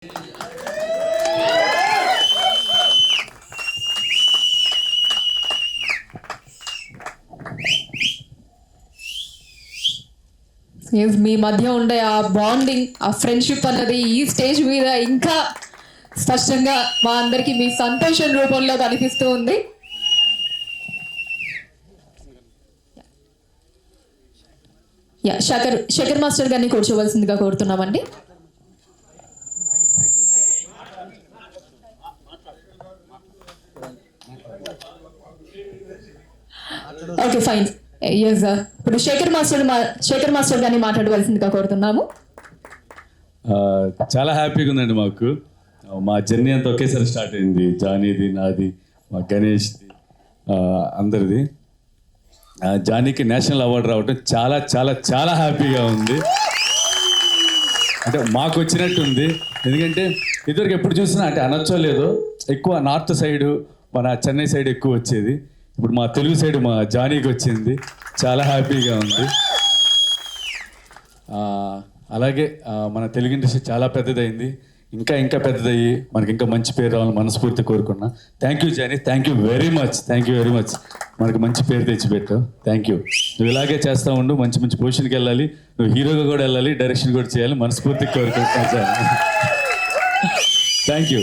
మీ మధ్య ఉండే ఆ బాండింగ్, ఆ ఫ్రెండ్షిప్ అన్నది ఈ స్టేజ్ మీద ఇంకా స్పష్టంగా మా అందరికి మీ సంతోషం రూపంలో కనిపిస్తూ ఉంది. శేఖర్ మాస్టర్ గారిని కూర్చోవలసిందిగా కోరుతున్నామండి. Okay fine. Yes sir. ఇప్పుడు శేఖర్ మాస్టర్ గారిని మాట్లాడవలసిందిగా కోరుతున్నాము. చాలా హ్యాపీగా ఉందండి మాకు. మా జర్నీ అంతా ఒకేసారి స్టార్ట్ అయింది. జానీది, నాది, మా గణేష్ది, అందరిది. జానీకి నేషనల్ అవార్డు రావటం చాలా చాలా చాలా హ్యాపీగా ఉంది. అంటే మాకు వచ్చినట్టు ఉంది. ఎందుకంటే ఇదివరకు ఎప్పుడు చూసినా అంటే అనొచ్చో లేదో ఎక్కువ నార్త్ సైడు మన చెన్నై సైడ్ ఎక్కువ వచ్చేది. ఇప్పుడు మా తెలుగు సైడ్ మా జానీకి వచ్చింది. చాలా హ్యాపీగా ఉంది. అలాగే మన తెలుగు ఇండస్ట్రీ చాలా పెద్దదైంది. ఇంకా ఇంకా పెద్దదయ్యి మనకి ఇంకా మంచి పేరు రావాలని మనస్ఫూర్తి కోరుకున్నా. Thank you Jani, thank you very much, thank you very much. మనకి మంచి పేరు తెచ్చిపెట్టావు. Thank you. నువ్వు ఇలాగే చేస్తూ ఉండు, మంచి మంచి పొజిషన్కి వెళ్ళాలి. నువ్వు హీరోగా కూడా వెళ్ళాలి, డైరెక్షన్ కూడా చేయాలి మనస్ఫూర్తిగా కోరుకుంటున్నా జానీ. Thank you.